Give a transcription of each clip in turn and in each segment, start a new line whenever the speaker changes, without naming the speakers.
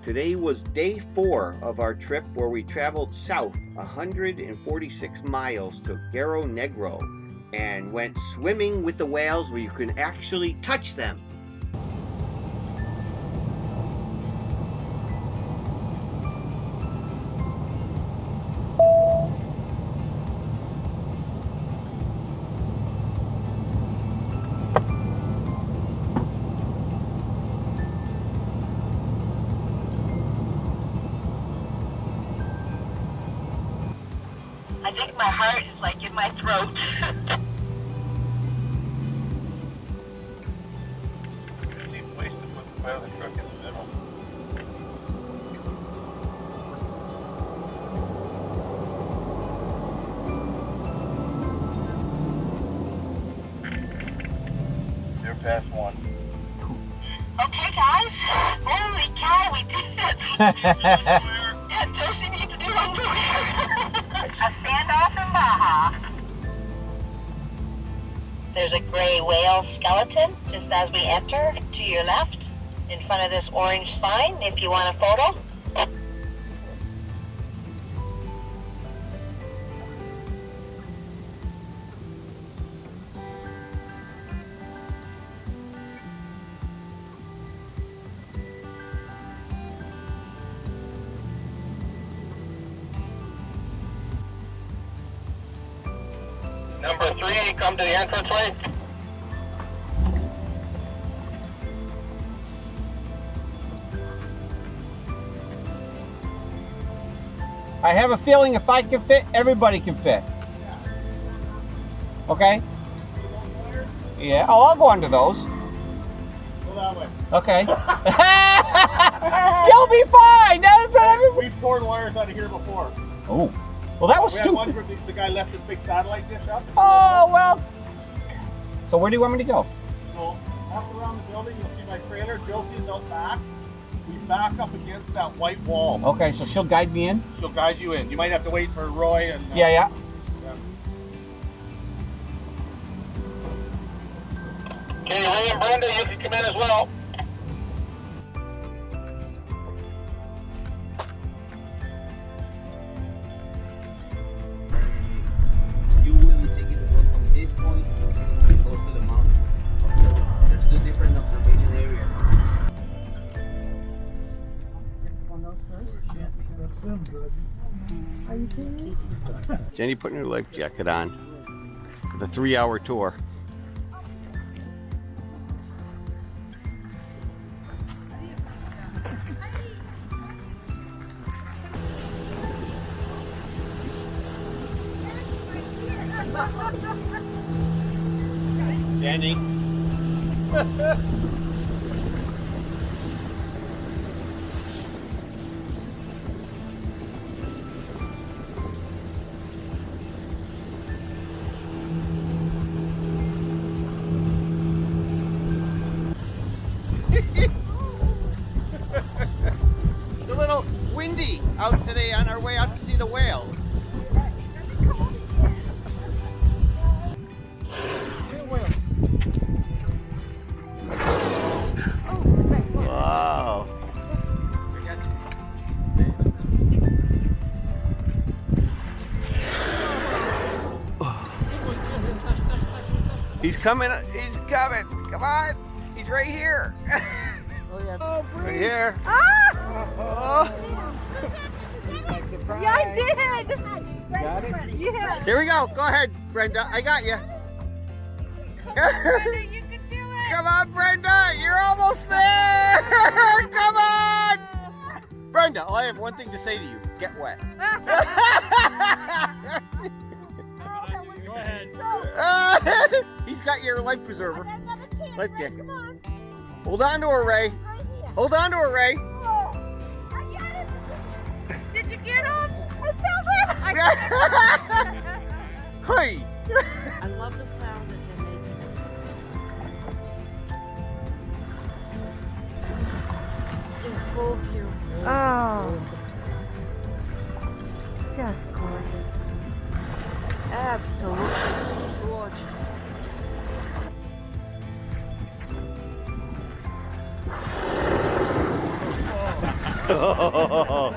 Today was day 4 of our trip where we traveled south 146 miles to Guerrero Negro and went swimming with the whales where you can actually touch them.
I think my heart is like in my throat.
It seems wasted to put the pilot truck in the middle. They're past one.
Okay, guys. Holy cow, we did it. Does she need to do underwear? A standoff in Baja. There's a gray whale skeleton just as we enter to your left in front of this orange sign if you want a photo.
Number 3, come to the entranceway.
I have a feeling if I can fit, everybody can fit. Okay? Yeah. Oh, I'll go under those.
Go that way.
Okay. You'll be fine.
We've torn wires out of here before.
Oh. Well, that was
We had one
stupid.
where the guy left his big satellite dish up.
Oh, well. So where do you want me to go?
So after around the building, you'll see my trailer. Josie's out back. We back up against that white wall.
Okay, so she'll guide me in?
She'll guide you in. You might have to wait for Roy and...
Yeah.
Okay, Ray and Brenda, you can come in as well.
You will take it from this point close to the mountain. There's 2 different observation areas.
Jenny putting her life jacket on for the 3-hour tour. Jenny. It's a little windy out today on our way out to see the whales. Wow. He's coming, come on, he's right here. Right here. Oh.
Yeah, I did.
Got it?
Yeah.
Here we go, go ahead, Brenda, I got you.
Brenda, you can do it.
Come on, Brenda, you're almost there. Come on. Brenda, I have one thing to say to you, get wet.
Go ahead.
He's got your life preserver. Life jacket.
Come on.
Hold on to her, Ray.
Right here.
Hold on to her, Ray.
Oh, I got it. Did you get off? I felt it.
Hey.
I love the sound that they're making. It's in full view. Oh. Just gorgeous. Absolutely gorgeous. Shower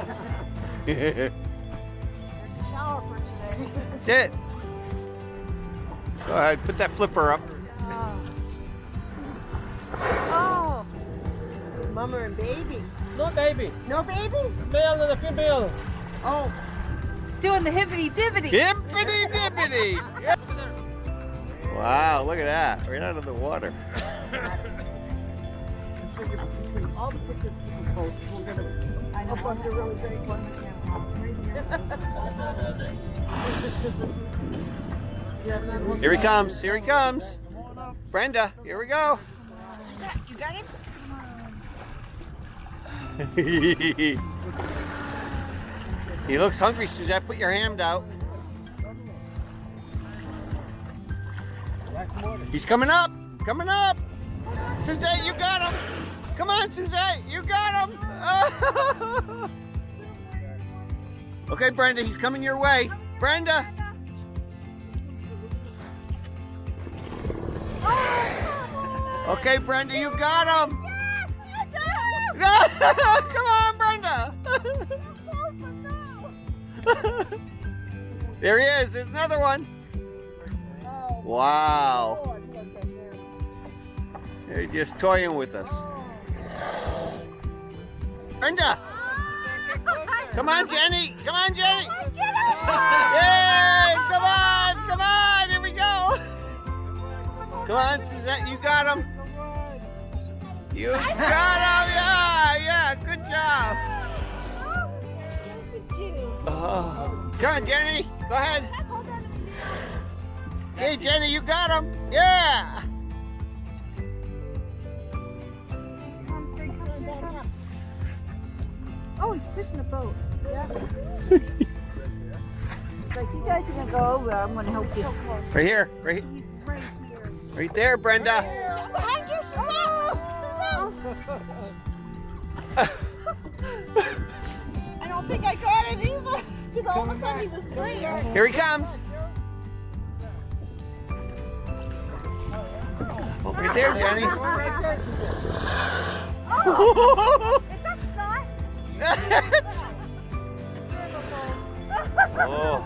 for today.
That's it. Go ahead, put that flipper up.
Oh. Mama and baby.
No baby.
No baby?
Male and a female.
Oh. Doing the hippity dippity.
Hippity dippity. Wow, look at that. Right out of the water.
All the pictures people post, we're gonna. I know. I'm really great one.
Here he comes. Here he comes. Brenda, here we go.
Suzette, you got him?
He looks hungry, Suzette. Put your hand out. He's coming up. Coming up. Suzette, you got him. Come on, Suzette. You got him. Okay, Brenda, he's coming your way. Brenda. Okay, Brenda, you got him. Come on, Brenda. There he is. There's another one. Wow. They're just toying with us. Brenda. Come on, Jenny. Come on, Jenny. Yay! Come on. Come on. Here we go. Come on, Suzette. You got him. You got him. Yeah. Good job. Come on, Jenny. Go ahead. Hey, Jenny, you got him. Yeah.
Oh, he's fishing a boat. Yeah. Like, you guys are gonna go over. I'm gonna help you.
Right here. Right.
He's right here.
Right there, Brenda.
Behind you, Suzette! I don't think I got it either. Because all of a sudden he was clear.
Here he comes. Oh, right there, Jenny.
Oh, is that Scott?
Oh.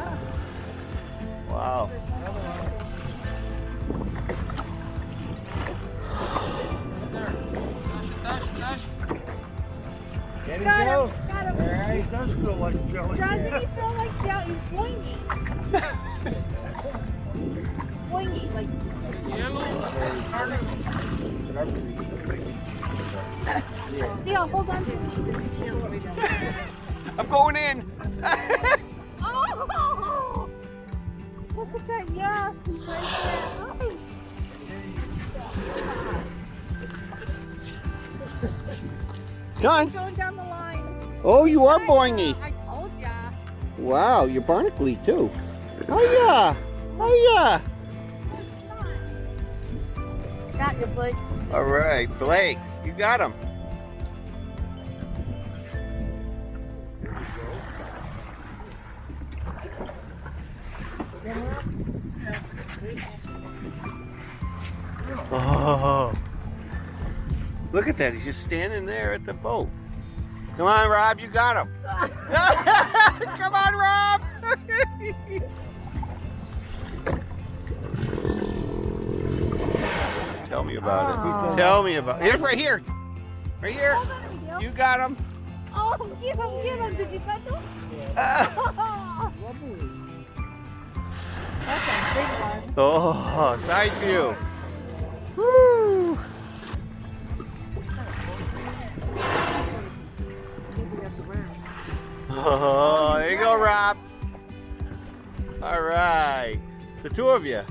Wow.
There he
Got
goes.
him. Got him.
There he does feel like jelly.
Doesn't he feel like jelly? He's boingy. Boingy, like. Theo, hold on to me.
I'm going in.
Oh! Look at that, yes, he's right there.
Come on.
Going down the line.
Oh, you are boingy.
I told ya.
Wow, you're barnacly too. Oh yeah. Oh yeah.
Got your Blake.
All right, Blake, you got him. Oh, look at that. He's just standing there at the boat. Come on, Rob, you got him. Come on, Rob. Tell me about it. Tell me about it. Here's right here. Right here.
Hold on, Theo.
You got him.
Oh, get him, get him. Did you touch him? That's a big one.
Oh, side view. Woo. Oh, there you go, Rob. All right. The two of you.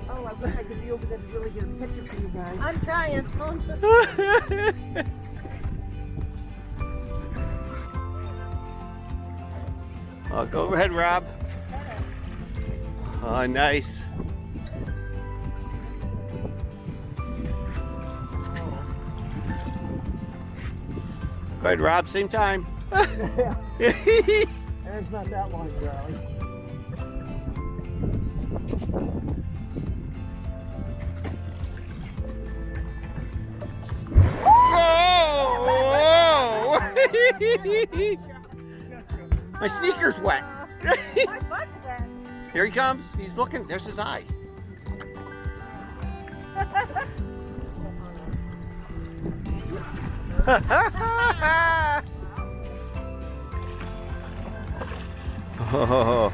Oh, I wish I could be over there to really get a picture for you guys. I'm trying.
Oh, go ahead, Rob. Oh, nice. Go ahead, Rob. Same time.
It's not that long, Charlie.
Whoa! My sneaker's wet.
My butt's wet.
Here he comes. He's looking. There's his eye. Oh.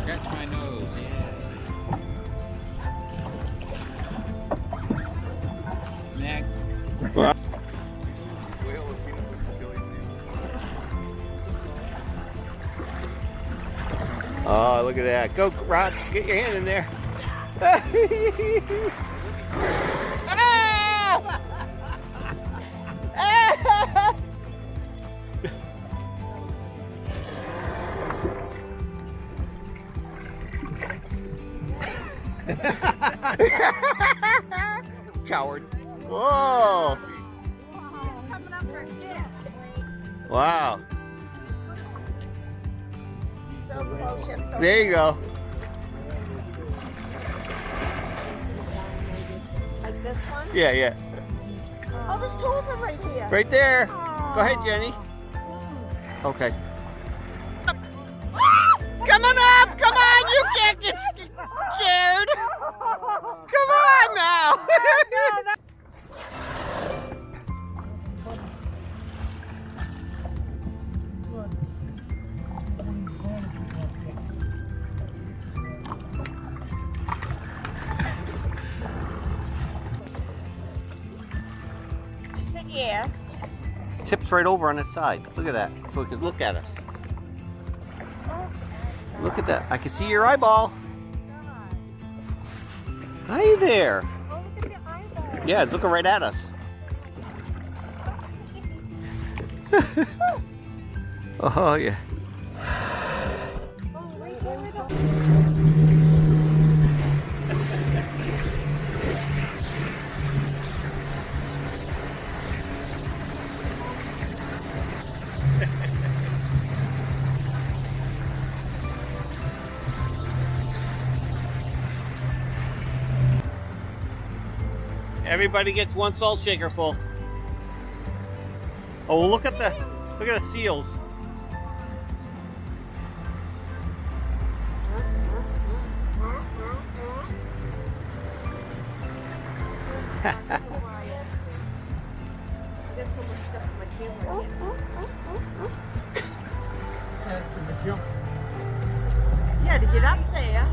Scratch my nose, yeah. Next.
Oh, look at that. Go, Rod. Get your hand in there. Ah! Ah! Coward. Whoa.
He's coming up for a kiss.
Wow.
So close, yet so
There you go.
Like this one?
Yeah, yeah.
Oh, there's two of them right here.
Right there. Go ahead, Jenny. Okay. Come on up! Come on! You can't get scared! Come on now!
She said yes.
Tips right over on its side. Look at that. So it can look at us. Look at that. I can see your eyeball. Hi there.
Oh, look at the eyeball.
Yeah, it's looking right at us. Oh, yeah.
Oh, right there, right there.
Everybody gets one salt shaker full. Oh, look at the seals.
There's so much stuff in my camera. Yeah, to get up there.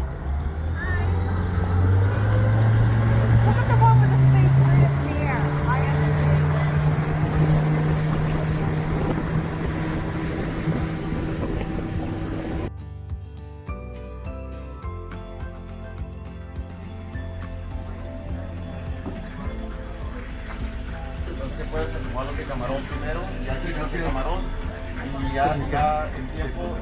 Look at the one with the space right up there. I understand.
Entonces puedes tomar lo que camarón primero, ya que no camarón, y ya el tiempo.